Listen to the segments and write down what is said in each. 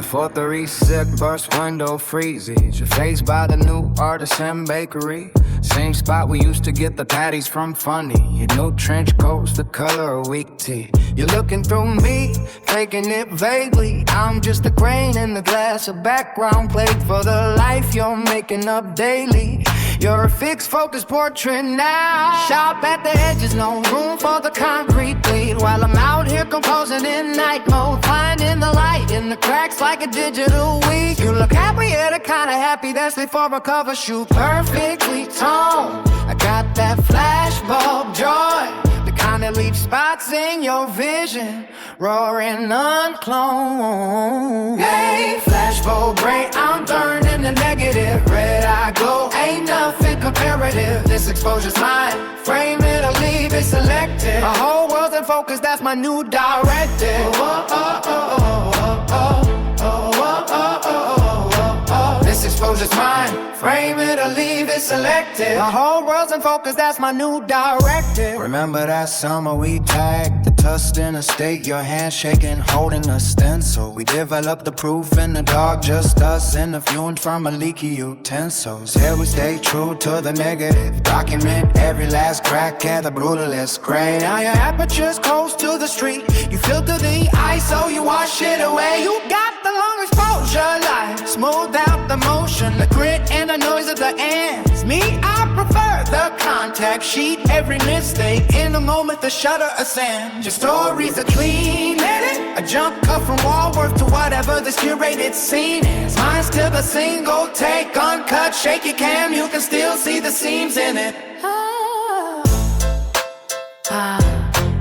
4 3 sip, burst window freezes. Your face by the new artisan bakery. Same spot we used to get the patties from Funny. Your new trench coat's the color of weak tea. You're looking through me, faking it vaguely. I'm just a grain in the glass, a background plate for the life you're making up daily. You're a fixed focus portrait now. Sharp at the edges, no room for the concrete bleed. While I'm out here composing in night mode, finding the light in the cracks like a digital weed. You look happy, yeah, the kind of happy that's before a cover shoot. Perfectly toned, I got that flashbulb joy, the kind that leaves spots in your vision, roaring uncloned. Hey, flashbulb brain, I'm turning the negative. Red eye glow, ain't nothing comparative. This exposure's mine, frame it or leave it selected. My whole world's in focus, that's my new directive. Oh, oh, oh, oh, oh, oh, oh, oh, oh, oh. This exposure's mine, frame it or leave it selected. My whole world's in focus, that's my new directive. Remember that summer we tagged the tusk in a state, your hand shaking, holding a stencil. We developed the proof in the dark, just us and the fumes from a leaky utensils. Here we stay true to the negative, document every last crack at the brutalist grain. Now your aperture's close to the street, you filter the ice so you wash it away. You got the long exposure light, smooth out the motion, the grit and the noise of the ants. Me, I prefer the contact sheet. Every mistake in the moment, the shutter ascends. Your stories are clean edit, a jump cut from Walworth to whatever this curated scene is. Mine's still a single take, uncut, shaky cam. You can still see the seams in it.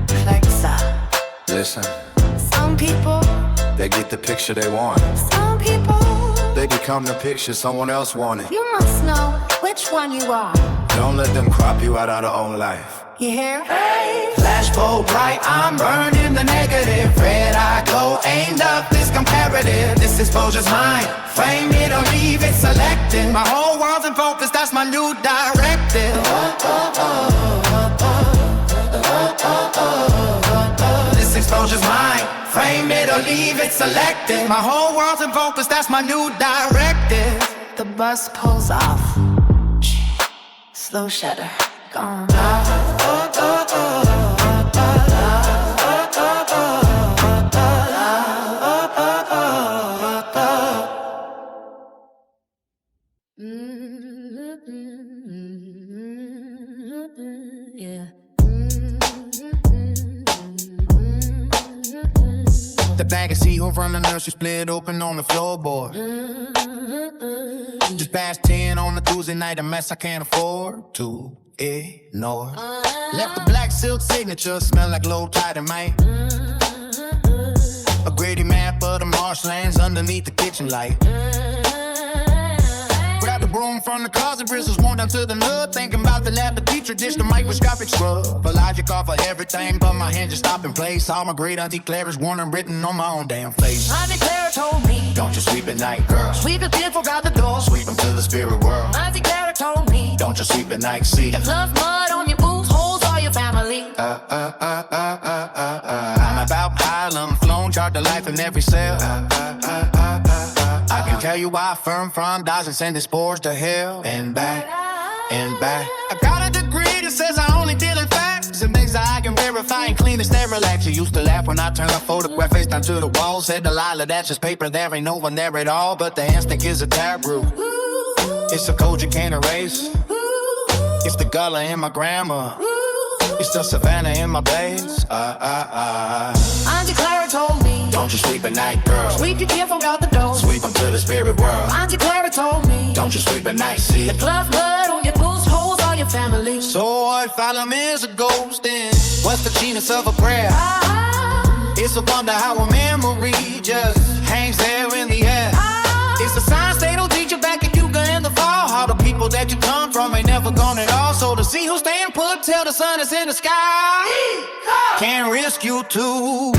KLEXA. Listen, Some people, they get the picture they want. some people, They become the picture someone else wanted. you must know which one you are. Don't let them crop you out of their own life. You hear? Hey, flashbulb bright, I'm burning the negative. Red eye glow, aimed up, this comparative. This exposure's mine, frame it or leave it selected. My whole world's in focus, that's my new directive. This exposure's mine, frame it or leave it selected. My whole world's in focus, that's my new directive. The bus pulls off. Slow shutter. Gone. Yeah. The bag of see who from the nursery split open on the floorboard. Just past 10 on a Tuesday night, a mess I can't afford to ignore. Left the black silk signature, smell like low tide and might. A gritty map of the marshlands underneath the kitchen light. Grab the broom from the closet, bristles worn down to the nub. Thinking about the lab, the teacher dish, the microscopic scrub. For logic off of everything, but my hand just stop in place. All my great auntie Clara's worn and written on my own damn face. Auntie Clara told me, Don't you sweep at night, girl. sweep the kid forgot the door. Sweep them to the spirit world. Auntie Clara told me, Don't you sweep at night, see. love mud on your boots, holes all your family. I'm about Harlem, flown, chart the life in every cell. I can tell you why firm from dodging sending spores to hell and back and back. I got a degree that says I only deal in facts and things that I can verify and clean and stay relaxed. You used to laugh when I turned a photograph face down to the wall. Said Delilah, that's just paper, there ain't no one there at all. But the instinct is a taboo. It's a code you can't erase. It's the gullah in my grammar. It's the savannah in my veins. Auntie Clara told me, Don't you sleep at night, girl. sweep your kid forgot the door. Sweep them to the spirit world. Auntie Clara told me, Don't you sleep at night, see. love mud on your boots, holes all your family. So what if Alum is a ghost and what's the genius of a prayer? It's a wonder how a memory just hangs there in the air. It's a science they don't teach you back in Yuga in the fall. How the people that you come from ain't never gone at all. So to see who's staying put till the sun is in the sky, can't risk you too.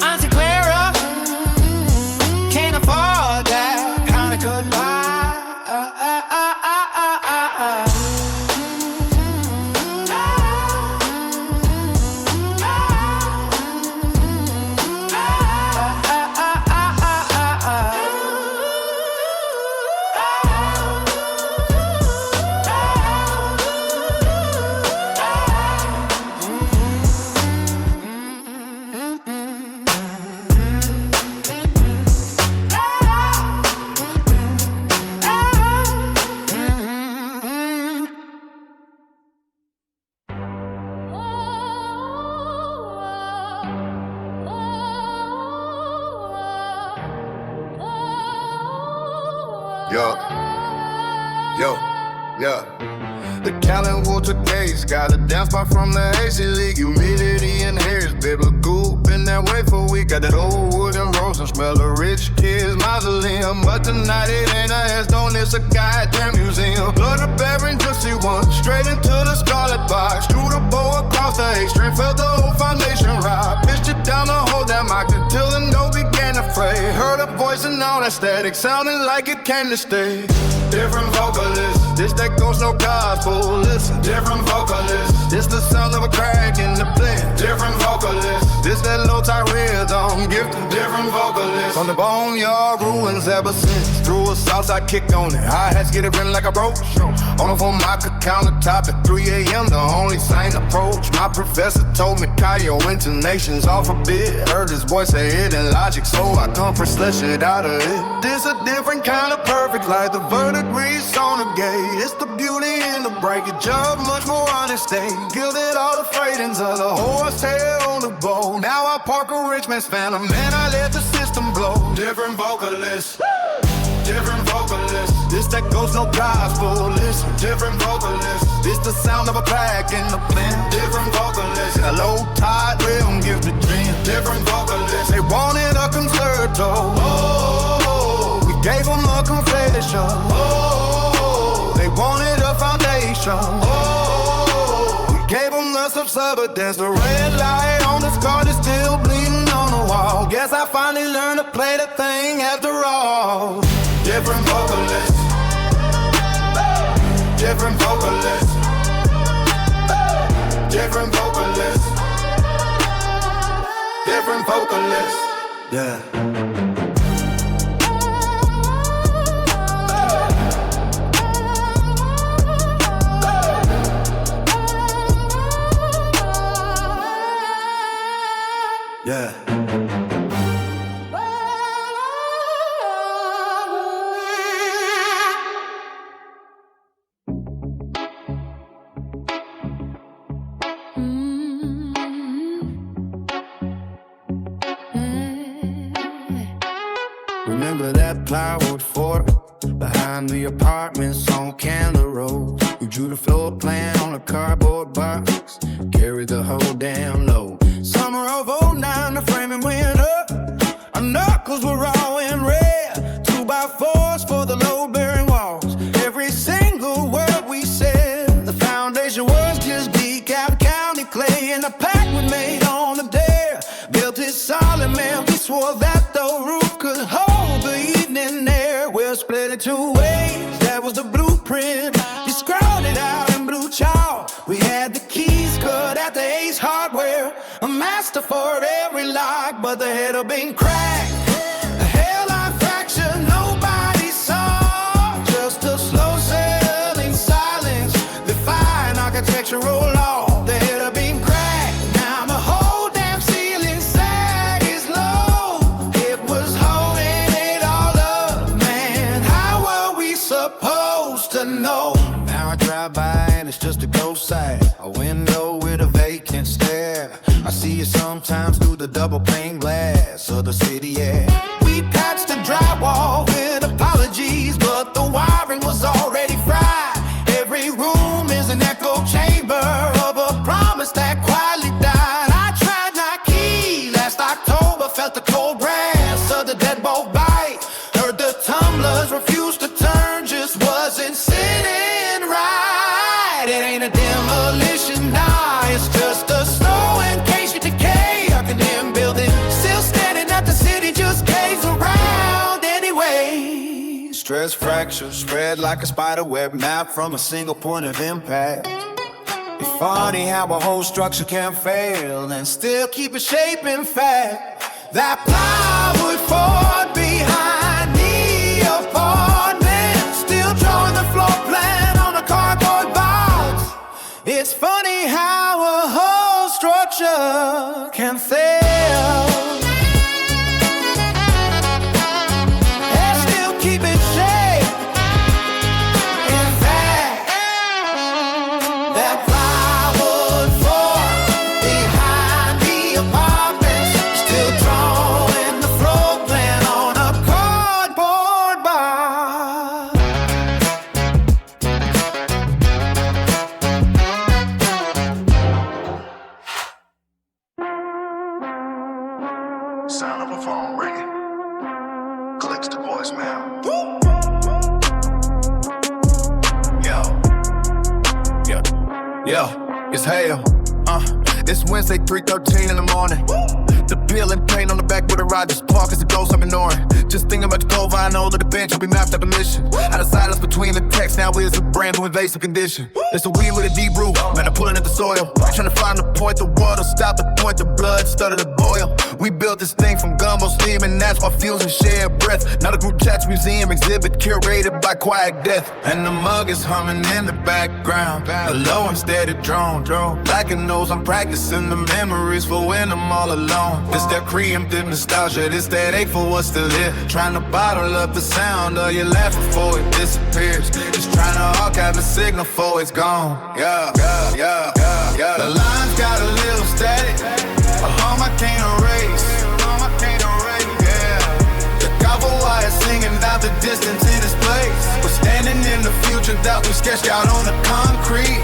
Auntie Clara can't afford that kind of goodbye. The Callan Water Keyz got a dance spot from the AC League. Humidity and hairs, biblical. Been that way for a week. Got that old wood and rose and smell of rich kids mausoleum. But tonight it ain't a headstone, it's a goddamn museum. Blood up every just see one, straight into the scarlet box. Threw the bow across the A-string, felt the whole foundation rock. Pitched it down the hole that mocked until the note began to fray. Heard a voice and all that static, sounding like it came to stay. Different vocalists, this that goes no gospel. Listen, different vocalists, this the sound of a crack in the blend. Different vocalists, this that low tie rhythm. Gifted different vocalists. On the boneyard ruins ever since. Threw a Southside kick on it. Hi-hats get it written like a broach. On a Formica countertop at 3 a.m. The only sane approach. My professor told me Kyle intonations off a bit. Heard his voice say it in logic, so I compressed that shit out of it. This a different kind of perfect, like the verdict reads on a gate. It's the beauty in the breakage of much more honest state. Gilded all the freightings of the horsehair on the bow. Now I park a rich man's phantom, and I let the system blow. Different vocalists, different vocalists. This that goes no gospel. Listen, different vocalists. This the sound of a crack in the blend. Different vocalists. A low tide rhythm gives the dream. Different vocalists. They wanted a concerto. Oh, we gave them a confession. Oh, they wanted a foundation. Oh, we gave them the substance. The red light on the scar is still bleeding on the wall. Guess I finally learned to play the thing after all. Different vocalists, different vocalists, different vocalists, different vocalists, yeah. Yeah. Remember that plywood fort behind the apartments on Candler Road? We drew the floor plan on a cardboard box, carried the whole damn load. Summer of '09, the framing went up. Our knuckles were all in red. 2x4s for the load-bearing walls. Every single word we said. The foundation was just decaf county clay, and the pact we made on the dare. Built it solid, man. We swore that the roof could hold the evening air. We'll split it two ways. That was the blueprint. You scrawled it out in blue chalk. We had the keys cut at the Ace Hardware. A master for every lock, but the head had been cracked. A hairline fracture nobody saw. Just a slow selling silence, defying architectural law. The head had been cracked. Now the whole damn ceiling sag is low. It was holding it all up, man. How were we supposed to know? Now I drive by and it's just a ghost sight. A window with a vacant stare. I see you sometimes through the double pane glass of the city, yeah. We patched the drywall with apologies, but the wiring was already fried. Every room is an echo chamber of a promise that quietly died. I tried Nike last October, felt the cold brass of the deadbolt bite. Heard the tumblers refuse to turn, just wasn't sitting right. It ain't a demolition, nah, it's just a slow and decay. A condemned building still standing at the city, just caves around anyway. Stress fractures spread like a spider web map from a single point of impact. It's funny how a whole structure can fail and still keep its shape in fact. That plywood fort behind the apartment, still drawing the floor plan on a cardboard box. It's funny how a whole structure can fail and still keep its shape. In fact, that plywood fort behind the apartments, still drawing the floor plan on a cardboard box. Yeah, it's Hale. It's Wednesday, 3:13 in the morning. The bill and paint on the back with a ride, just park as the ghost I'm ignoring. Just thinking about the cold vinyl of the bench, we mapped out the mission. Out of silence between the text, now is a brand new invasive condition. It's a weed with a deep root, man, I'm pulling at the soil. Trying to find the point, the water stop the point, the blood started to boil. We built this thing from gumbo steam, and that's why fuels and share breath. Now the group chat's museum exhibit, curated by quiet death. And the mug is humming in the background, a low and steady drone. Like it knows I'm practicing the memories for when I'm all alone. This that preemptive nostalgia, this that ache for what's still here. Trying to bottle up the sound of your laugh before it disappears. Just trying to archive the signal before it's gone. Yeah. The lines got a little static, a hum I can't erase. Yeah. The copper wire singing out the distance in this place. We're standing in the future that we sketched out on the concrete.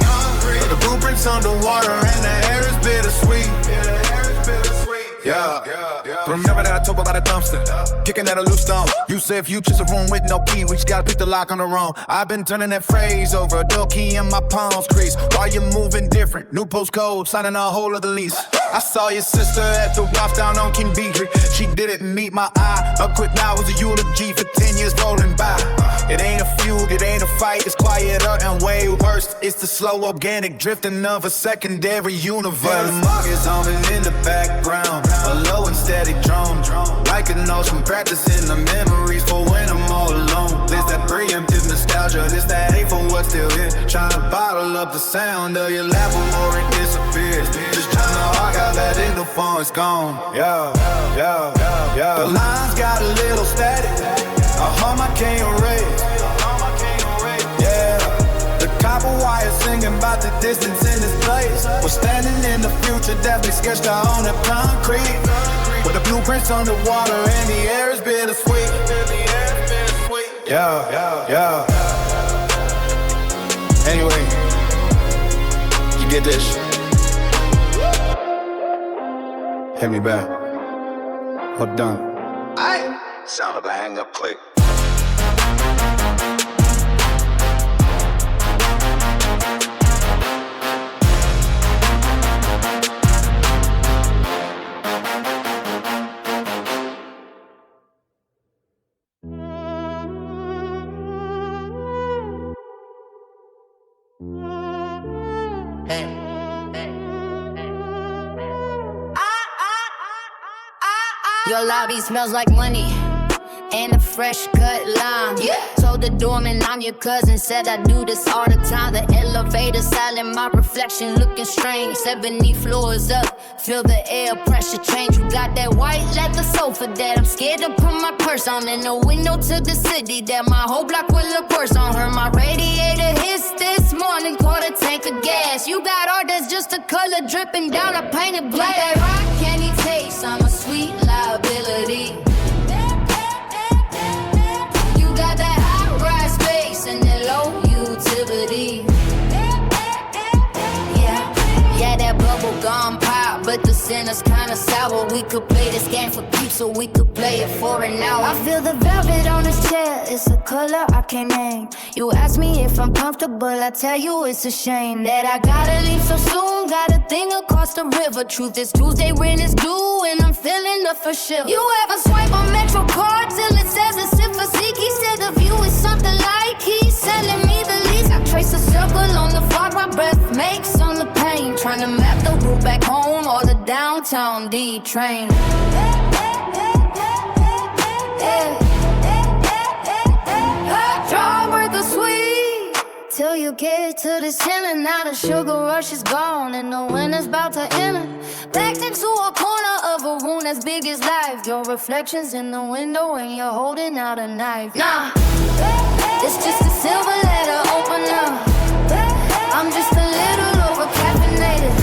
But the blueprints underwater and the air is bittersweet. Yeah. Remember that I told about a dumpster, kicking at a loose stone. You said future's a room with no key, we just gotta pick the lock on the wrong. I've been turning that phrase over, a door key in my palms crease. While you're moving different, new postcode, signing a whole other lease. I saw your sister at the Ralph down on King Beatrice. She didn't meet my eye. A quick now was a eulogy for 10 years rolling by. It ain't a fugue, it ain't a fight, it's quieter and way worse. It's the slow organic drifting of a secondary universe. The mug is humming in the background, a low and steady drone. Like a notion, practicing the memories for when I'm all alone. This that preemptive nostalgia, this that hate for what's still here. Trying to bottle up the sound of your laugh before it disappears. Just trying to archive that in before it's gone. Yeah. The lines got a little static, a hum I can't erase. Yeah. The copper wire singing about the distance in this place. We're standing in the future that we sketched out on the concrete. With the blueprints underwater and the air is bittersweet. Yeah. Anyway, you get this. Hit me back. Or done. Sound of a hang-up click. Your lobby smells like money and a fresh cut lime. Yeah. Told the doorman I'm your cousin, said I do this all the time. The elevator silent, my reflection looking strange. 70 floors up, feel the air pressure change. You got that white leather sofa that I'm scared to put my purse on. In the window to the city that my whole block will look worse on her. My radiator hits this morning, caught a tank of gas. You got art that's just a color dripping down a painted black. That rock candy taste, I'm a sweet liability. You got that high rise space and that low utility. Yeah, that bubble gum pop, but the center's kinda sour. We could play this game for keeps, so we could play it for an hour. I feel the velvet on this chair, it's a color I can't name. You ask me if I'm comfortable, I tell you it's a shame that I gotta leave so soon. Got a thing across the river. Truth is Tuesday rent is due, and I'm feeling the for sure. You ever swipe on Metro card till it says it's if a He said the view is something like he's selling me the lease. I trace a circle on the fog, my breath makes on the pain. Trying to map the route back home or the downtown D train. Jawbreaker sweet till you get to the center. Now the sugar rush is gone and the winter's about to enter. Backed into a corner of a room as big as life. Your reflections in the window and you're holding out a knife. Nah, it's just a silver letter opener. I'm just a little over caffeinated.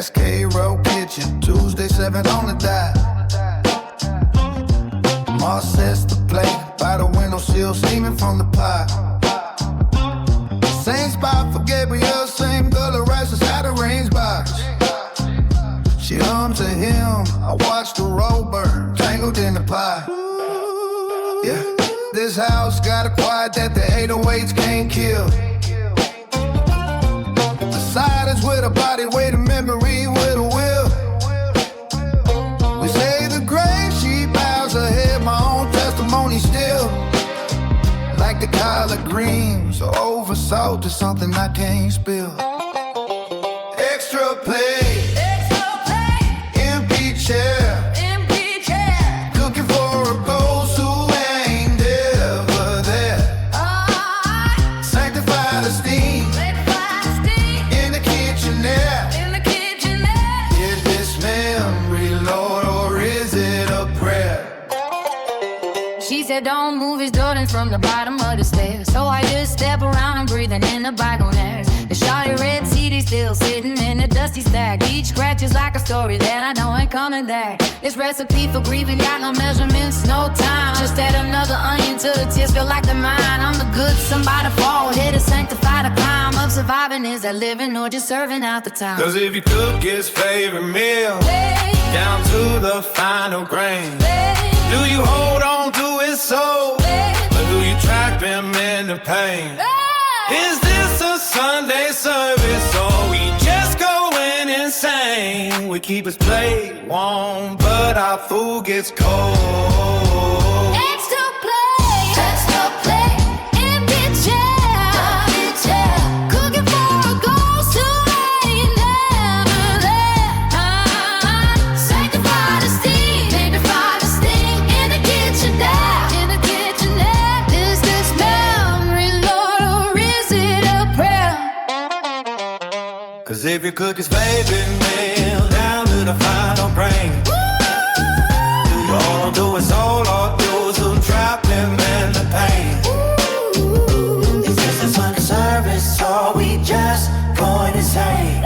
Cascade Road Kitchen, Tuesday 7 on the dot. Moss sets the plate by the window sill, steaming from the pot. Same spot for Gabrielle, same color rice inside the range box. She hums to him, I watch the roll burn, tangled in the pot. Yeah, this house got a quiet that the 808s can't kill. The silence with a body, weight of memory with a will. We say the grave, she bows her head, my own testimony still. Like the collard greens, so over salt is something I can't spill. Extra plate, empty chair. Cooking for a ghost who ain't ever there. Sanctify the steam in the kitchenette. Is this memory, Lord, or is it a prayer? She said don't move his Jordans from the bottom of the stairs. So I just step around and breathing in the bygone airs. The shawty red CD still sitting in a dusty stack. Each scratch is like a story that I know ain't coming back. This recipe for grieving got no measurements, no time. Just add another onion to the tears feel like the mine. I'm the good somebody fall, here to sanctify the crime of surviving. Is that living or just serving out the time? Cause if you cook his favorite meal, down to the final grain, do you hold on to his soul, or do you trap him in the pain? Is this a Sunday service, or we just going insane? We keep his plate warm, but our food gets cold. Extra plate, empty chair. Cooking for a ghost who ain't never there. Sanctify the steam in the kitchenette. Is this memory, Lord, or is it a prayer? Cause if you cook his favorite meal down to the final grain, you all do is all or those who trap him in the pain. Is this a Sunday service or we just going insane?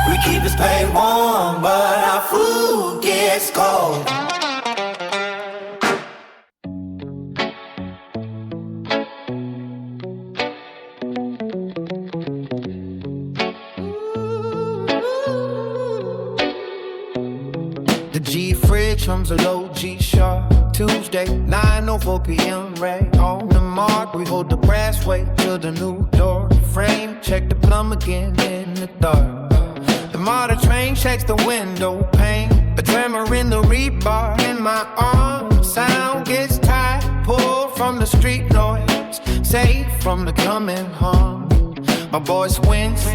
We keep his plate warm, but our food gets cold. The G fridge hums a low G sharp. Tuesday, 9:04 p.m. right on the mark. We hold the brass weight to the new door frame. Check the plumb again in the dark. The motor train checks the window pane. A tremor in the rebar in my arm. Sound gets tight, pulled from the street noise, safe from the coming harm. My boy squints,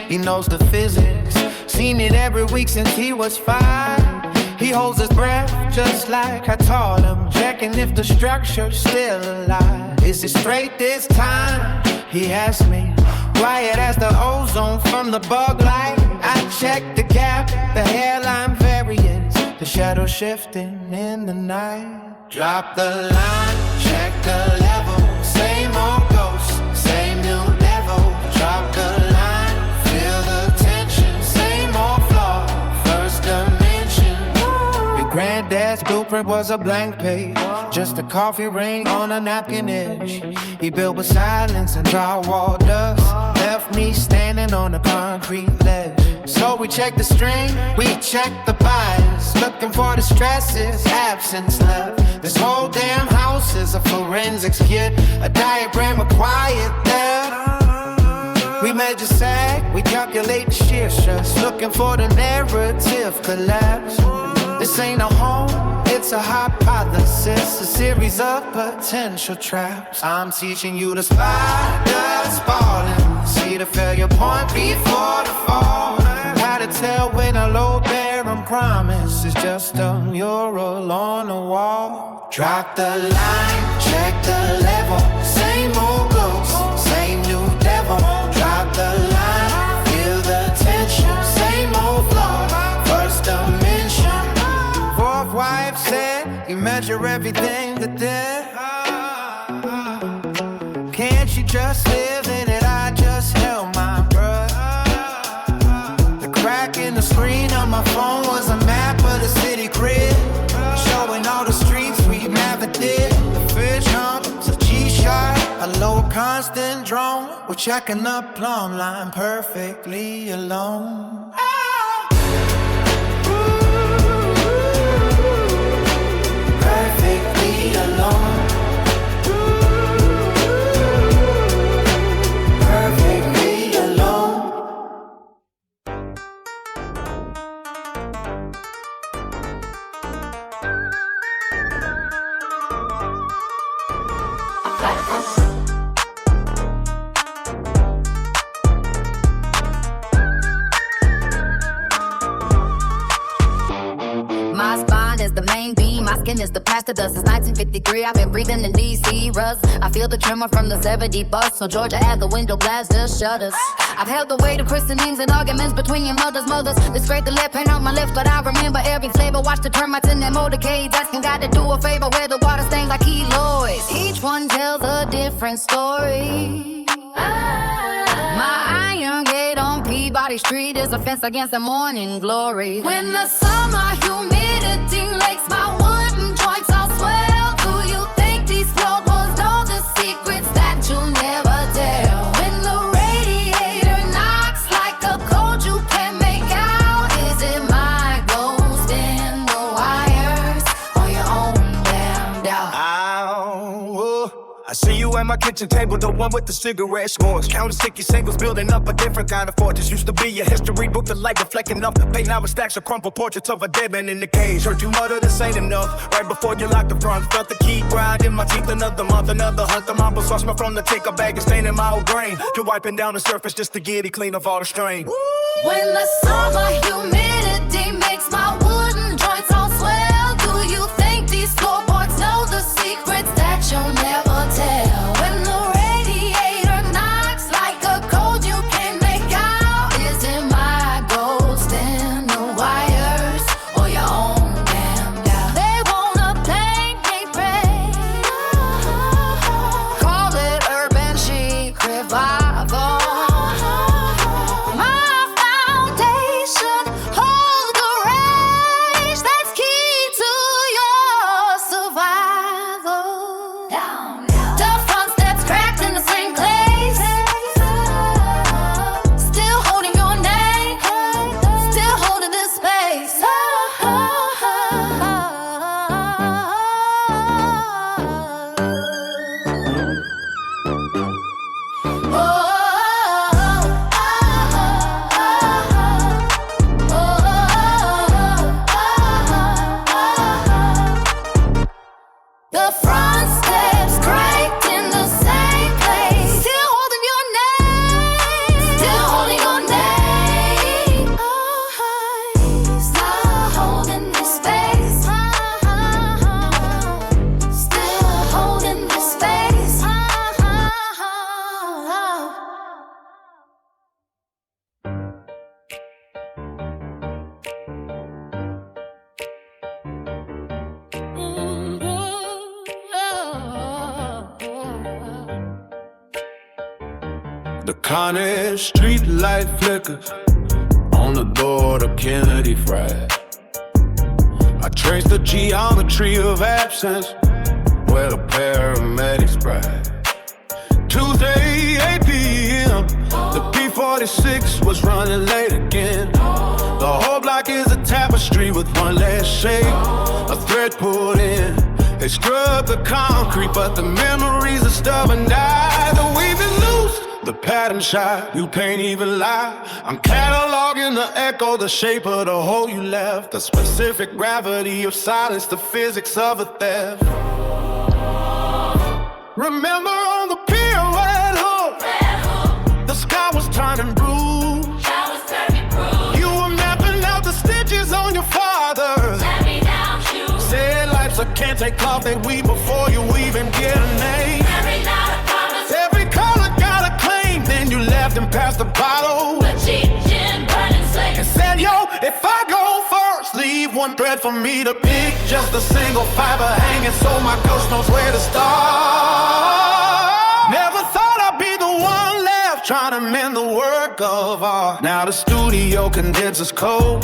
he knows the physics. Seen it every week since he was 5. He holds his breath just like I taught him, checking if the structure's still alive. Is it straight this time? He asked me. Quiet as the ozone from the bug light. I check the gap, the hairline variance, the shadow shifting in the night. Drop the line, check the level. Same old ghost, same new devil. Drop the line, feel the tension. Same old flaw, first dimension. Big granddad's blueprint was a blank page, just a coffee ring on a napkin edge. He built with silence and drywall dust, left me standing on a concrete ledge. So we check the string, we check the bias, looking for the stresses, absence left. This whole damn house is a forensics kit, a diagram of quiet there. We measure sag, we calculate the shear stress, looking for the narrative collapse. This ain't a home, it's a hypothesis, a series of potential traps. I'm teaching you to spot the spalling, see the failure point before the fall. How to tell when a low barren promise is just a mural on the wall. Drop the line, check the level. Same old ghost, same new devil. Drop the line, feel the tension. Same old flaw, first dimension. Fourth wife said, you measure everything that there. Can't you just live in it? I just held my breath. The crack phone was a map of the city grid, showing all the streets we never did. The fish hump, a G-shot, a low constant drone. We're checking the plumb line perfectly alone. Perfectly alone. Perfectly alone. My spine is the main beam, my skin is the plaster dust. Since 1953, I've been breathing in DC rust. I feel the tremor from the 70 bus. On Georgia Ave, the window glass just shutters. I've held the weight of christenings and arguments between your mothers. They scraped the lip paint on my lips, but I remember every flavor. Watch the termites in that motorcade, asking God to do a favor. Where the water stains like keloids. Each one tells a different story. My iron gate on Peabody Street is a fence against the morning glory. When the summer humidity makes my wooden joints all swell, do you think these floorboards know the secrets that you'll never tell? When the radiator knocks like a code you can't make out, is it my ghost in the wires or your own damn doubt? I see you at my kitchen table, the one with the cigarette scores. Counting sticky singles, building up a different kind of fortress. Used to be a history book, the light reflecting off the paint. Now it stacks of crumpled portraits of a dead man in the cage. Heard you mutter this ain't enough. Right before you locked the front, felt the key grind in my teeth. Another month, another hunt. The mamba sauce smell from the take a bag and staining my old grain. You're wiping down the surface just to get it clean of all the strain. When the summer humidity makes my wooden joints all swell, do you think these floorboards know the secrets that you'll never tell? When the radiator knocks like a code you can't make out, is it my ghost in the wires or your own damn doubt? They wanna paint me gray, call it urban chic revival. My foundation hold the rage that's key to your survival. The front steps cracked in the same place, still holding your name, still holding this space. The front steps cracked in the same place, still holding your name, still holding your name. Still holding this space, still holding this space. The Carnage street light flickers on the board of Kennedy fried. I trace the geometry of absence where the paramedics bride. Tuesday, 8 p.m. The P-46 was running late again. The whole block is a tapestry with one last shade. A thread pulled in. They scrub the concrete, but the memories are stubborn. The weaving loose. The pattern shot, you can't even lie. I'm cataloging the echo, the shape of the hole you left. The specific gravity of silence, the physics of a theft. Remember on the pier, red hook. The sky was turning blue. You were mapping out the stitches on your father. Said life's a can't-take cloth they weave before you even get a name. Every color got a claim, then you left and passed the bottle. And said, yo, if I go first, leave one thread for me to pick. Just a single fiber hanging so my ghost knows where to start. Never thought I'd be the one left trying to mend the work of art. Now the studio condenses cold.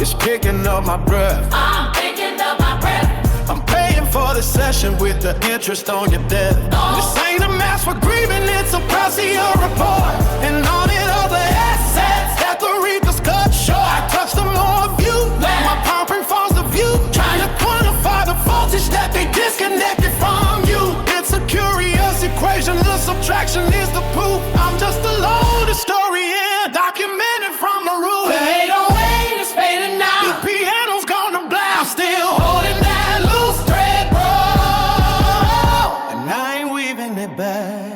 It's picking up my breath. I'm picking up my breath. I'm paying for the session with the interest on your debt. This ain't a mask for grieving, it's a Proceo report. And all the other assets that the reapers cut short. I touch the more of you, my pomp and falls of you. Trying to quantify the voltage that they disconnected from you. It's a curious equation, the subtraction is the proof. I'm just alone, the story in, documented from the roof. The 808 is fading now. The piano's gonna blast, still holding that loose thread, bro. And I ain't weaving it back.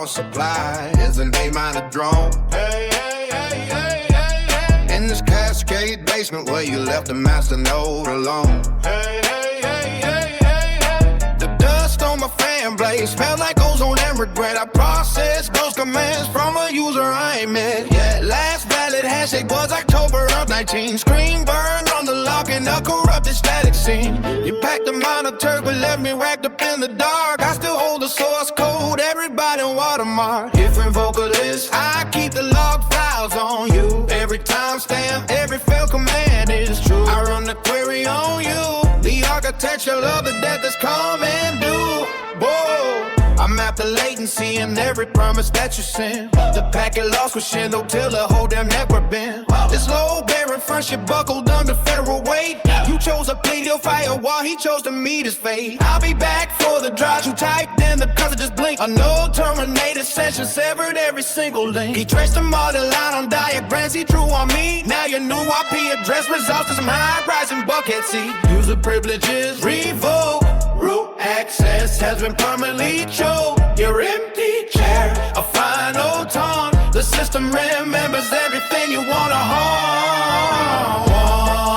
Supply is the name on the drone. Hey, hey, hey, hey, hey, hey. In this Cascade basement where you left the master node alone. Hey, hey, hey, hey, hey, hey. The dust on my fan blade smell like ozone and regret. I process those commands from a user I ain't met yet. Last valid handshake was October of 19. Screen burned on the lock in a corrupted static scene. You packed the monitor but left me wrapped up in the dark. I still hold the source code, everybody watermark. Different vocalists, I keep the log files on you. Every timestamp, every failed command is true. I run the query on you. The architecture of the death is come and do. Whoa. I map the latency in every promise that you send. The packet lost with Shindo till the whole damn network bent. This low bearing friendship buckled under federal weight. You chose a plea to firewall, he chose to meet his fate. I'll be back for the drive you typed in, the cursor just blinked. A no terminated session severed every single link. He traced the model line on diagrams he drew on me. Now your new IP address results in some high rising bucket seat. User privileges revoked. Root access has been permanently choked. Your empty chair, a final taunt. The system remembers everything you wanna harm.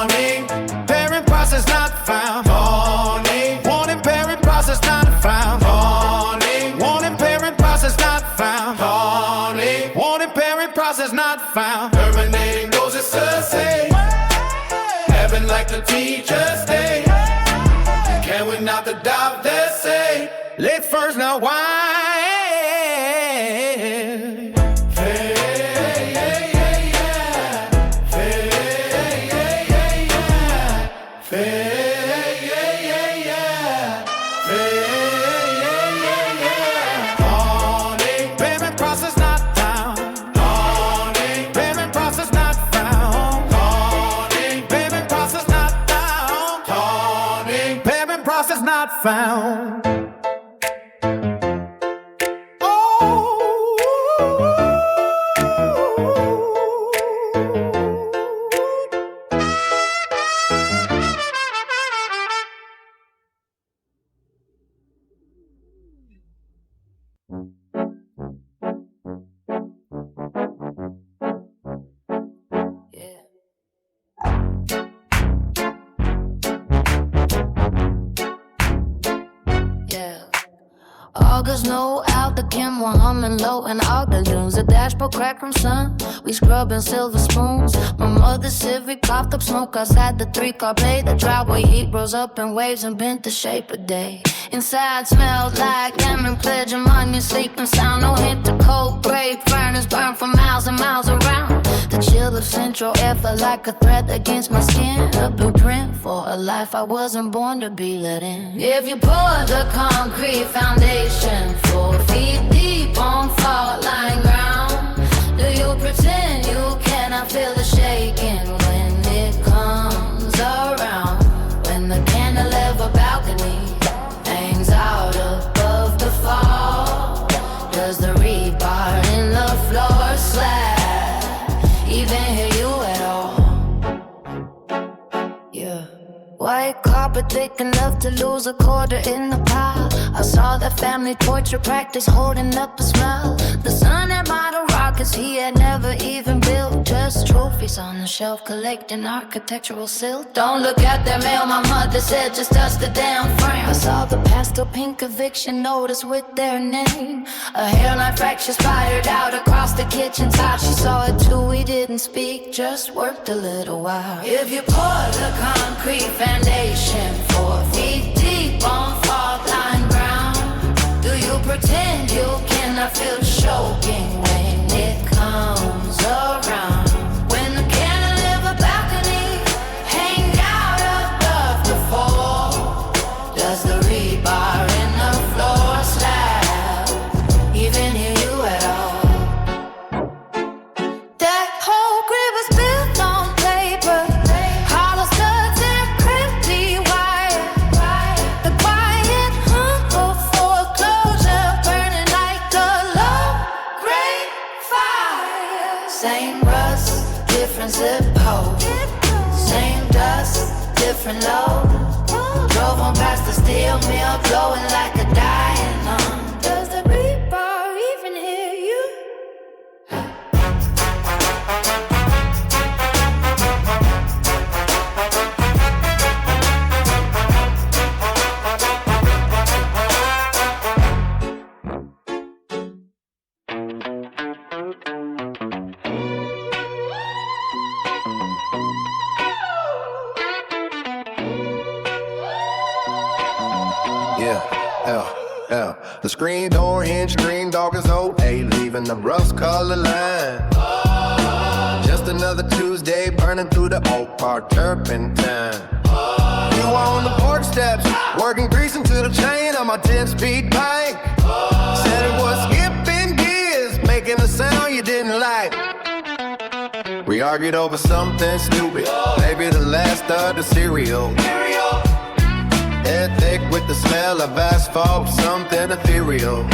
Warning, parent process not found. Warning, warning, parent process not found. Warning, warning, parent process not found. Warning, warning, parent process not found. Terminating goes it's a say. Heaven like the teacher's day. Can we knock the doubt they say? Let first now why? Found. August, no out, the Kim, we're humming low and all the dunes. The dashboard crack from sun, we scrubbing silver spoons. My mother's Civic coughed up smoke outside the 3-car play. The driveway heat rose up in waves and bent the shape of day. Inside smelled like lemon pledge, among your sleeping sound. No hint to cold break, furnace burn for miles and miles around. The chill of central air felt like a threat against my skin. A blueprint for a life I wasn't born to be let in. If you pour the concrete foundation 4 feet deep on fault line ground, Do you pretend you cannot feel the shaking when it comes around? When the cantilever balcony hangs out above the fall, does the rebar in the floor slab even hear you at all? Yeah. White carpet thick enough to lose a quarter in the pile. I saw the family portrait practice holding up a smile. The son had model rockets he had never even built. Just trophies on the shelf collecting architectural silt. Don't look at that mail, my mother said, just touch the damn frame. I saw the pastel pink eviction notice with their name. A hairline fracture spired out across the kitchen top. She saw it too, we didn't speak, just worked a little while. If you pour the concrete foundation 4 feet deep on fault line ground, do you pretend you cannot feel the choking when it comes around? When the cantilever balcony hang out above the fall, does the rebar in the floor slab even hear you at all? That whole crib was built on paper, hollow studs and crimply wire. The quiet hum of foreclosure burning like a low-grade fire. Same rust, different zip hole. Same dust, different load. Drove on past the steel mill, blowing like a dying lung. Does the rebar even hear you? Yeah. The screen door hinge, green dog is old, leaving the rust color line. Just another Tuesday, burning through the old park turpentine. You on the porch steps, working grease into the chain on my 10-speed bike. Said it was skipping gears, making a sound you didn't like. We argued over something stupid, maybe the last of the cereal. Hair thick with the smell of asphalt, something ethereal.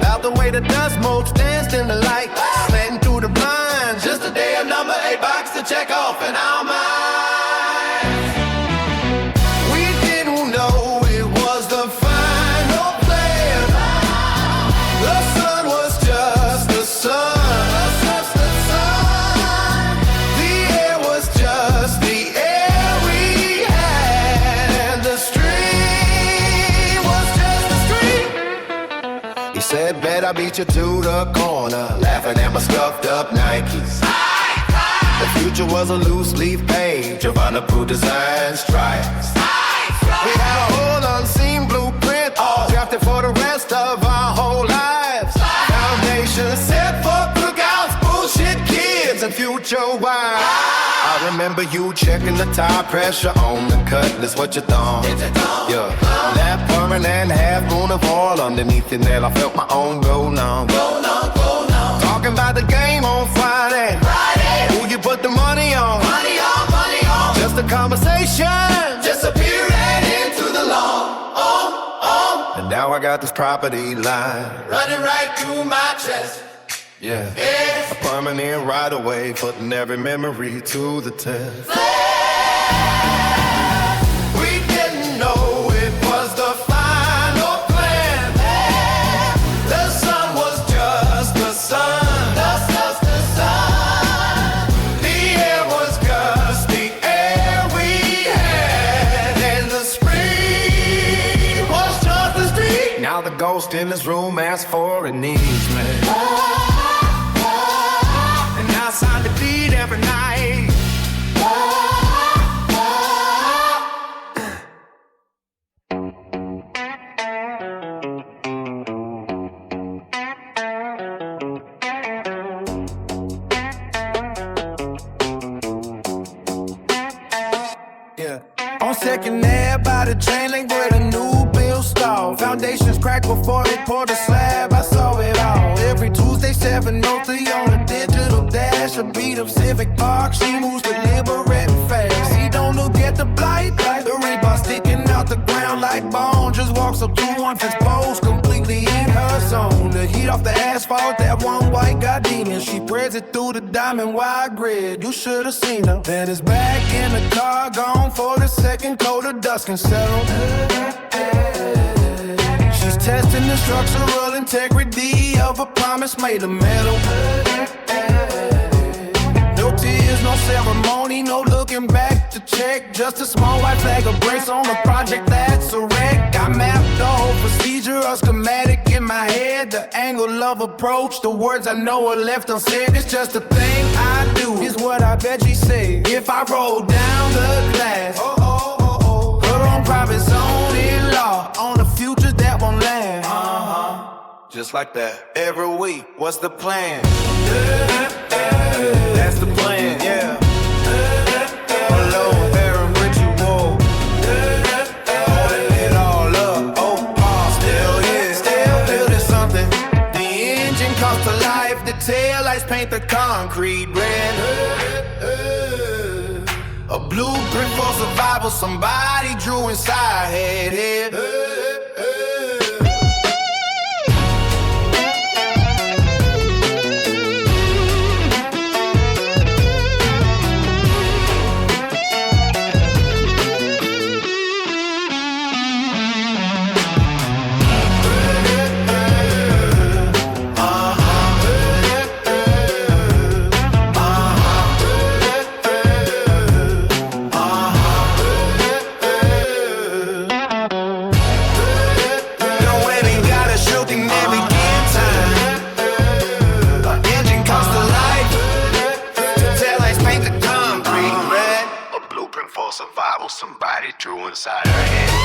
Out the way the dust motes danced in the light, slanting through the blinds. Just a day of number 8 box to check off in our minds. We didn't know it was the final plan. The sun was just the sun. The air was just the air we had, and the street was just the street. He said, bet I beat you to the corner, laughing at my scuffed up Nikes. The future was a loose leaf page of unapproved design stripes. We had a whole unseen blueprint, drafted for the rest of our whole lives. Foundation set for cookouts, bullshit kids, and future wives. I remember you checking the tire pressure on the cutlass, what you thought? Yeah, that permanent half moon of oil underneath your nail, I felt my own go long. Talking about the game on Friday. Who you put the money on? Money on. Just a conversation, disappearing into the lawn. And now I got this property line running right through my chest. Yeah, a permanent right away, putting every memory to the test. We didn't know it was the final plan. The sun was just the sun. The air was just the air we had, and the street was just the street. Now the ghost in this room asked for an easement. I signed the beat every night. Yeah. On Second Ave by the train link where the new build little stall. Foundations cracked before they poured the slab. I saw it all. Every Tuesday, 7:03 on the digital dash. A beat of Civic Park. She moves deliberate and fast. He don't look at the blight. The rebar sticking out the ground like bone. Just walks up to one fence post, completely in her zone. The heat off the asphalt, that one white got demons. She spreads it through the diamond wide grid. You should have seen her. Then it's back in the car, gone for the second coat of dust and settle. She's testing the structural integrity of a promise made of metal. No tears, no ceremony, no looking back to check. Just a small white flag of grace on a project that's a wreck. I mapped the whole procedure, a schematic in my head. The angle of approach, the words I know are left unsaid. It's just a thing I do, is what I bet she said. If I roll down the glass, put on private zone in law, on the future that won't last. Just like that. Every week, what's the plan? That's the plan, yeah. Hello, Aaron ritual. Holding it all up. Oh, Paul, still here. Still building something. The engine comes to life. The taillights paint the concrete red. A blueprint for survival. Somebody drew inside. Head. Survival, somebody drew inside her head.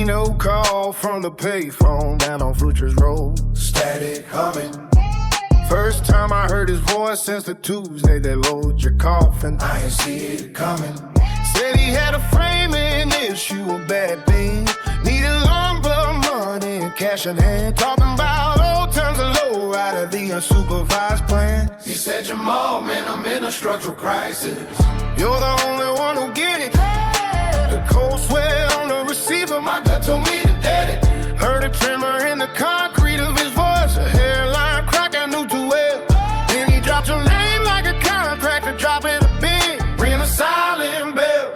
No call from the payphone down on Futures Road. Static humming. First time I heard his voice since the Tuesday they load your coffin. I ain't see it coming. Said he had a framing issue, a bad thing. Needed long blood money and cash in hand. Talking about old times of low rider, the unsupervised plan. He said, Jamal, man, I'm in a structural crisis. You're the only one who get it. The cold sweat on the receiver, my gut told me to dead it. Heard a tremor in the concrete of his voice, a hairline crack I knew too well. Then he dropped your name like a contractor, dropping a bid, ringing a silent bell,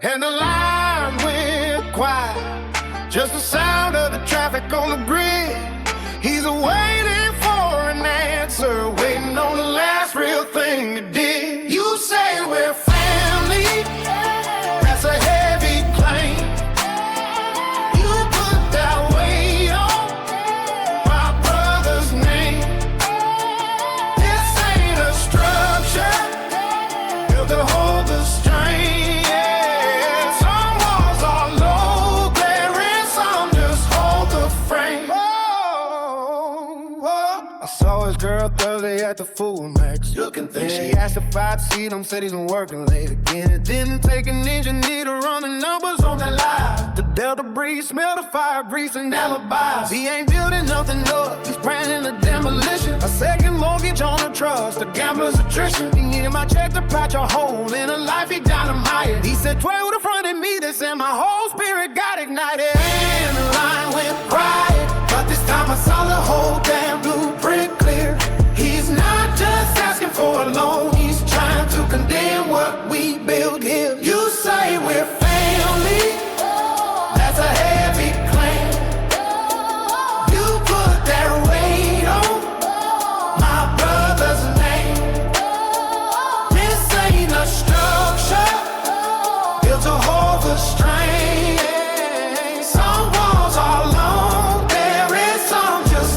and the line went quiet. Just the sound of the traffic on the grid. He's waiting for an answer, waiting on the last real thing he did. You say we're family. That's a heavy claim. You put that weight on my brother's name. This ain't a structure built to hold the strain. Yeah. Some walls are low, glaring, some just hold the frame. I saw his girl Thursday at the Full Max. Looking thick. She asked if I'd see him, said he's been working late again. It didn't take an engineer to run the numbers on that line. The Delta breeze, smell the fire grease and alibis. He ain't building nothing up, he's planning a demolition. A second mortgage on a trust, a gambler's attrition. He needed my check to patch a hole in a life he dynamited. He said 12 to front of me, they said my whole spirit got ignited. And the line went quiet, but this time I saw the whole damn blueprint clear. He's not just asking for a loan, he's trying to condemn what we built here. You say we're family, that's a heavy claim. You put that weight on my brother's name. This ain't a structure built to hold the strain. Some walls are long, there is some just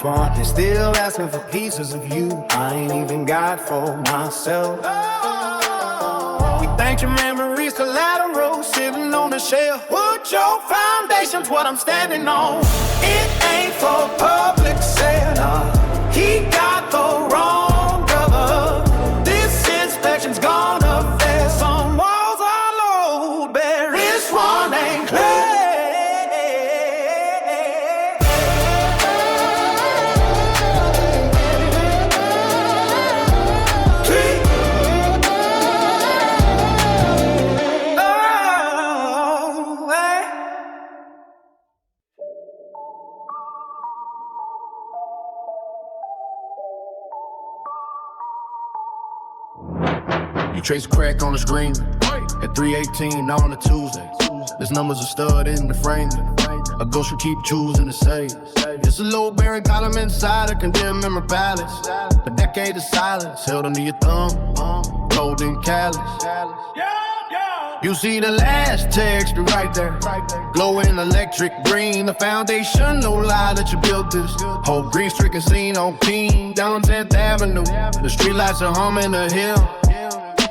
want, they're still asking for pieces of you I ain't even got for myself. We thank your memories collateral, sitting on the shelf. Put your foundation's what I'm standing on. It ain't for public sale. Nah. He got the wrong cover. This inspection's gonna fail. Some walls are low, bare. This one ain't clear. Trace crack on the screen at 3:18 on a Tuesday. This number's a stud in the frame. A ghost you keep choosing to say. It's a low bearing column inside a condemned memory palace. A decade of silence held under your thumb, cold and callous. You see the last text right there, glowing electric green. The foundation, no lie that you built this. Whole green stricken scene on King down 10th Avenue. The streetlights are humming the hill.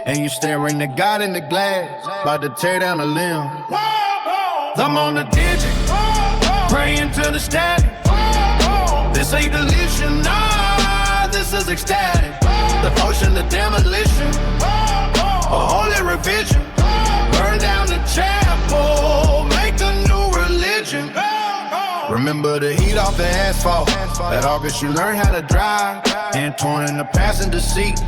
And you staring at God in the glass, about to tear down a limb. Thumb on the digit, praying to the static. This ain't deletion, nah, this is ecstatic. Devotion to demolition, a holy revision. Burn down the chapel, make a new religion. Remember the heat off the asphalt. That August you learned how to drive. And torn in the passenger seat,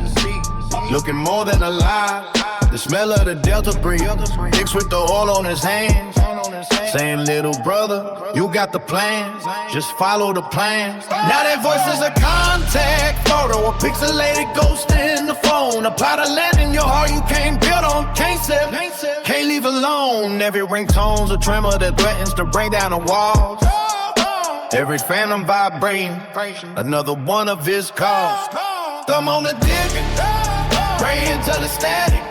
looking more than alive. The smell of the Delta breeze, mixed with the oil on his hands. Saying, little brother, you got the plans, just follow the plans. Now that voice is a contact photo, a pixelated ghost in the phone. A plot of land in your heart you can't build on, can't sip, can't leave alone. Every ringtone's a tremor that threatens to bring down the walls. Every phantom vibrating, another one of his calls. Thumb on the Deacon, praying to the static.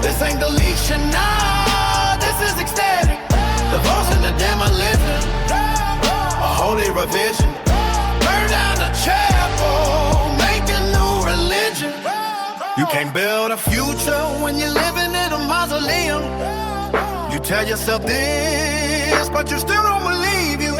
This ain't deletion, nah, this is ecstatic. Devotion to demolition, a holy revision. Burn down the chapel, make a new religion. You can't build a future when you're living in a mausoleum. You tell yourself this, but you still don't believe you.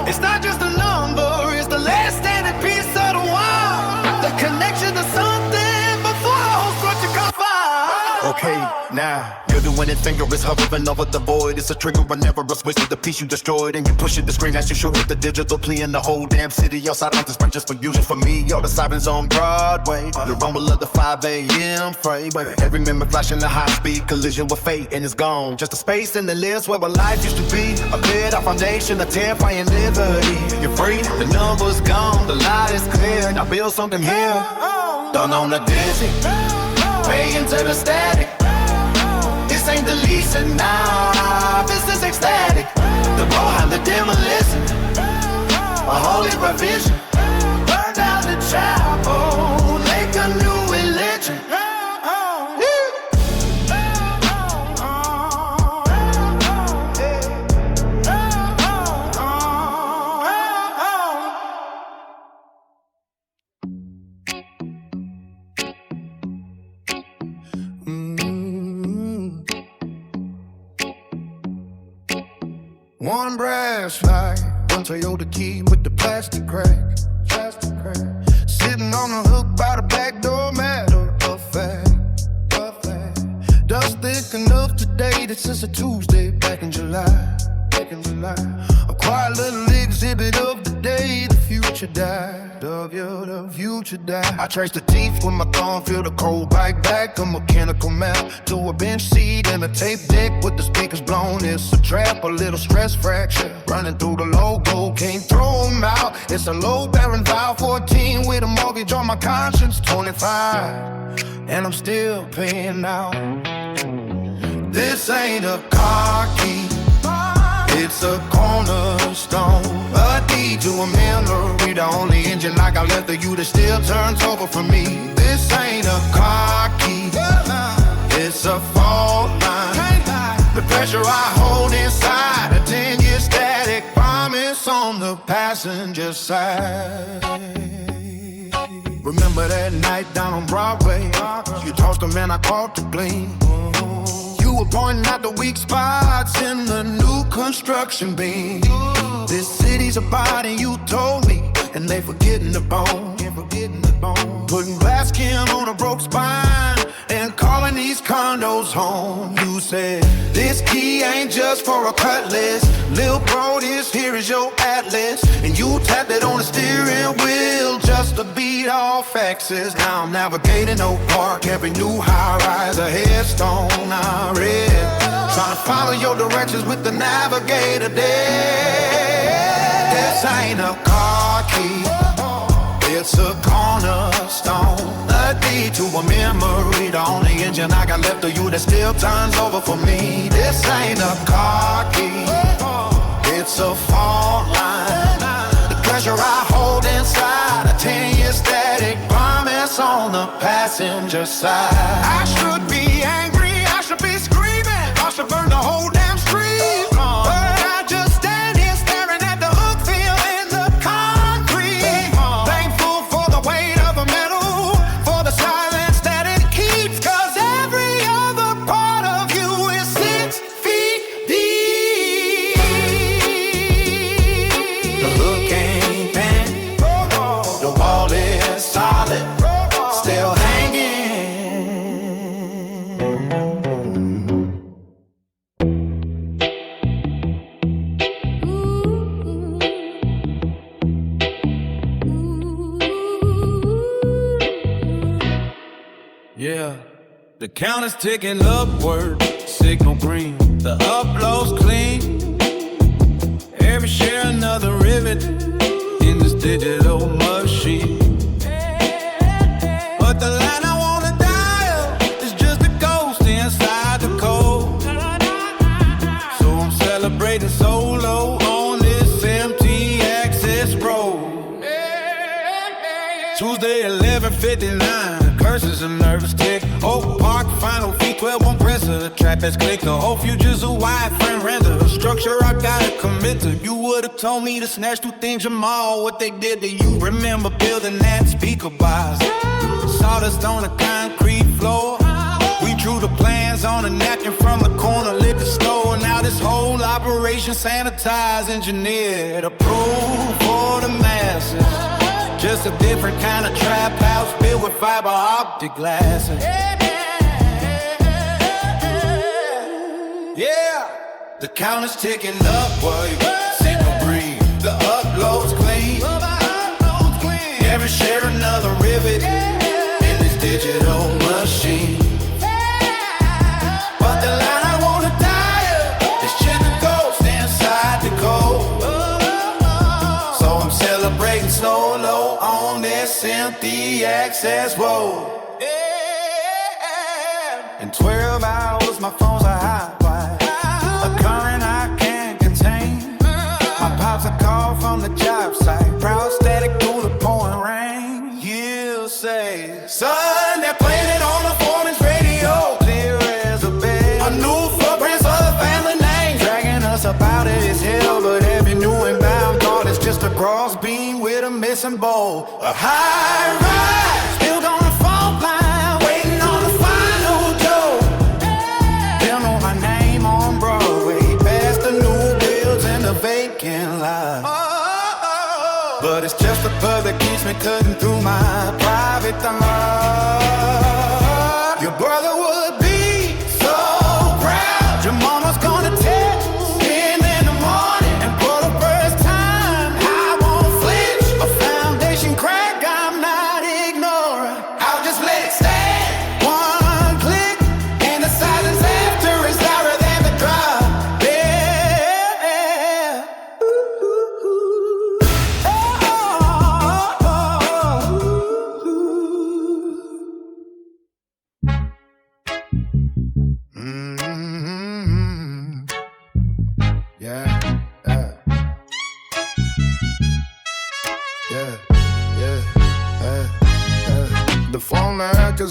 It's not just a number, it's the last standing piece of the wall. The connection to something before the whole structure comes fire. Okay, now you're doing it, finger is hovering over the void. It's a trigger, I never a switch to the piece you destroyed. And you push it the screen as you should hit the digital plea. And the whole damn city outside of this branch just for usual for me. All the sirens on Broadway, the rumble of the 5 a.m. freight. Every memory flashing a high speed collision with fate, and it's gone. Just a space in the list where a life used to be. A bit of foundation, a terrifying liberty. You're free, the number's gone, the light is clear. Now build something here. Done on the dizzy, paying to the static. This ain't deletion, nah, this is ecstatic. The behind the demolition, a holy revision. Burn down the chapel, make a new religion. One brass flag, one Toyota Key with the plastic crack. Sitting on the hook by the back door, matter of fact. Dust thick enough today that since a Tuesday back in July. A quiet little exhibit of the day the future died. The future died. I traced the teeth with my thumb, feel the cold bike back. A mechanical map to a bench seat and a tape deck with the speakers blown. It's a trap, a little stress fracture running through the logo. Can't throw them out. It's a low bearing valve 14 with a mortgage on my conscience 25. And I'm still paying out. This ain't a car key, it's a cornerstone, a deed to a memory. The only engine I got left of you that still turns over for me. This ain't a car key, it's a fault line. The pressure I hold inside, a 10-year static promise on the the passenger side. Remember that night down on Broadway? You tossed him and I caught the gleam. You were pointing out the weak spots in the new construction beam. This city's about and you told me, and they forgetting the bone. Putting glass skin on a broke spine and calling these condos home. You said, this key ain't just for a cutlass. Lil' bro, this here is your atlas. And you tapped it on the steering wheel just to beat off exes. Now I'm navigating Oak Park, every new high-rise a headstone I read. Trying to follow your directions with the navigator there. This ain't a car key, it's a cornerstone, a deed to a memory. The only engine I got left of you that still turns over for me. This ain't a car key, it's a fault line. The treasure I hold inside, a 10-year static promise on the passenger side. I should be angry, I should be screaming, I should burn the whole damn street. But I just stand here staring at the hook feel in the concrete. Thankful for the weight of a metal, for the silence that it keeps. Cause every other part of you is 6 feet deep. The hook ain't bent, the wall is solid, still hanging. Yeah, the count is ticking upward, signal green, the upload's clean. Every share another rivet in this digital machine. But the line I wanna dial is just a ghost inside the code. So I'm celebrating solo on this empty access road. Tuesday 11:59. Curses a nervous tick. Oak Park, final feet, 12 on presser. The trap has clicked. The whole future's a wide frame render. The structure I gotta commit to. You would've told me to snatch two things, Jamal. What they did to you. Remember building that speaker box. Sawdust on the concrete floor. We drew the plans on a napkin from the corner liquor store. Now this whole operation sanitized, engineered, approved for the masses. Just a different kind of trap house built with fiber optic glasses. Yeah, the count is ticking upward. Signal green, the upload's clean. Every share another rivet in this digital machine. But the line I wanna dial is just a ghost inside the code. So I'm celebrating solo on this empty access road. In 12 hours, my phone's a hot wire, a current I can't contain. My pops a call from the job site, proud static through the pouring rain. He'll say, son, they're playing it on the foreman's radio, clear as a bell. A new footprints of the family name, dragging us up out of this hell. But every new inbound thought is just a cross beam with a missing bowl. A high rise, built on a fault line, waiting on the final door. They'll know my name on Broadway, past the new builds and the vacant lot. But it's just the plug that keeps me cutting through my private thought. Your brother would be so proud. Your mama's gonna text him in the morning, and for the first time I won't flinch. A foundation crack I'm not ignoring. I'll just let it stand. One click and the silence after is louder than the drop. Yeah.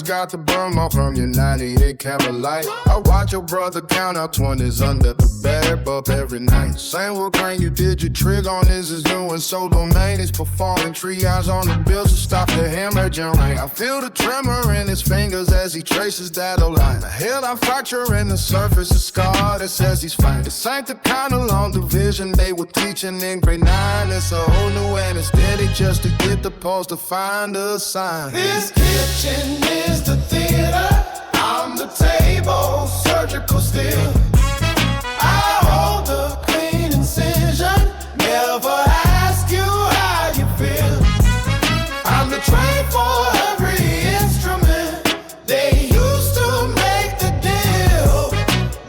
just got the Burma from your 98 Cadillac. I watch your brother count out 20s under the bed up every night. Same what kind you did your trig on is doing so domain. It's performing triage on the bills to stop the hemorrhaging rain. I feel the tremor in his fingers as he traces that line. The hairline fracture in the surface, a scar that says he's fine. This ain't the kind of long division they were teaching in grade 9. It's a whole new anesthetic just to get the pulse to find a sign. This kitchen is the theater, I'm the table, surgical steel. I hold the clean incision, never ask you how you feel. I'm the tray for every instrument, they used to make the deal.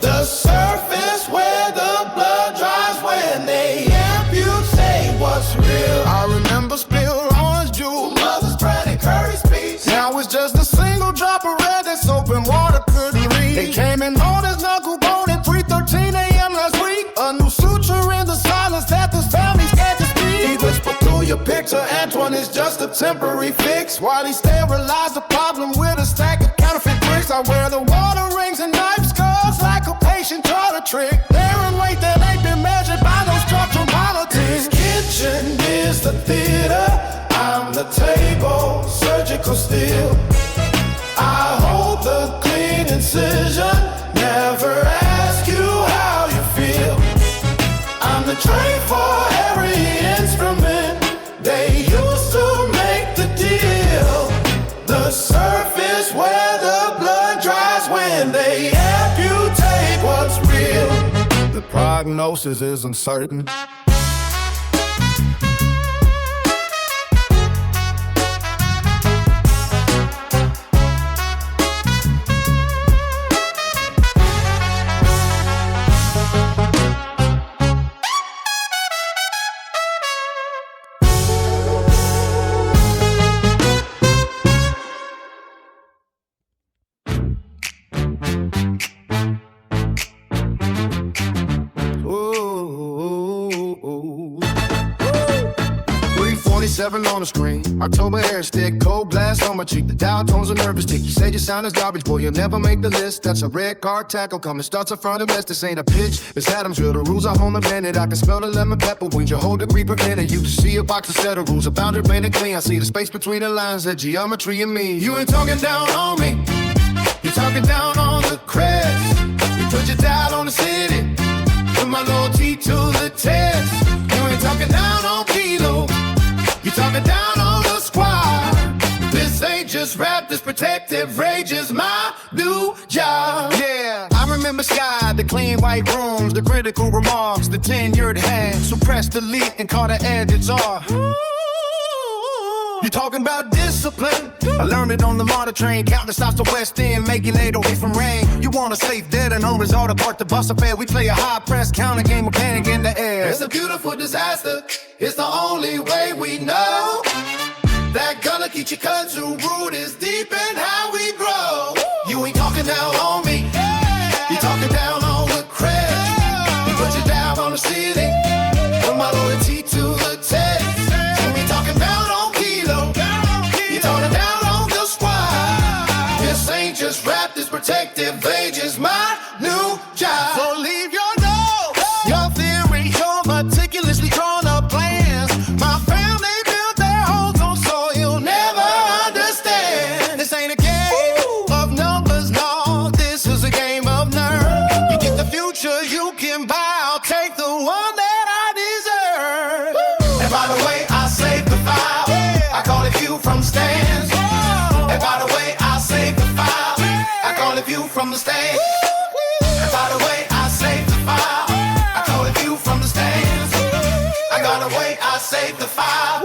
The surface where the blood dries when they amputate what's real. I remember spilled orange juice, Mother's bread and curry speech. now it's just a single drop of red that soap and water couldn't read. They came in on his knuckle bone at 3:13 a.m. last week. A new suture in the silence that this family's scared to speak. He whispered through your picture, Antoine is just a temporary fix. While he sterilized the problem with a stack of counterfeit bricks. I wear the water rings and knife scars like a patient taught a trick. Bearing weight that ain't been measured by those structural politics. This kitchen is the theater, I'm the table, surgical steel. I hold the clean incision, never ask you how you feel. I'm the tray for every instrument, they used to make the deal. The surface where the blood dries when they amputate what's real. The prognosis is uncertain. Ooh. 347 on the screen. October air stick, cold blast on my cheek. The dial tones are nervous tick. You said you sound as garbage, boy, you'll never make the list. That's a red card tackle coming, starts in front of us. This ain't a pitch, it's Adam's drill. The rules are home invented. I can smell the lemon pepper wings. Your whole degree prevented you to see a box of set of rules. A boundary made it clean. I see the space between the lines, that geometry and me. You ain't talking down on me, you're talking down on the crest. You put your dial on the city, put my loyalty to the test. You ain't talking down on kilo, you're talking down on the squad. This ain't just rap, this protective rage is my new job. Yeah, I remember Sky, the clean white rooms, the critical remarks, the tenured hands. So press delete and call the edits off. You talking about discipline? I learned it on the MARTA train, counting the stops to West End, making 8 away from rain. You want a safe dead and unresolved apart the bus affair. We play a high press counter game of panic in the air. It's a beautiful disaster, it's the only way we know. That gonna keep your KUDZU root is deep in how we grow. You ain't talking down on me, you talking down on the crest. You put your down on the city, put my loyalty to the test. You ain't talking down on kilo, you talking down on the squad. This ain't just rap, this protective age is my new job. So leave your notes, your theory, your meticulously drawn up plans. My family built their homes on soil you'll never understand. This ain't a game of numbers, no, this is a game of nerve. You get the future you can buy, I'll take the one that I deserve. And by the way, I saved the file, I call it view from stands. And by the way, I saved the file, I call it view from the stands. And by the way, I saved the file, I call it view from the stands. I got a way, I saved the file,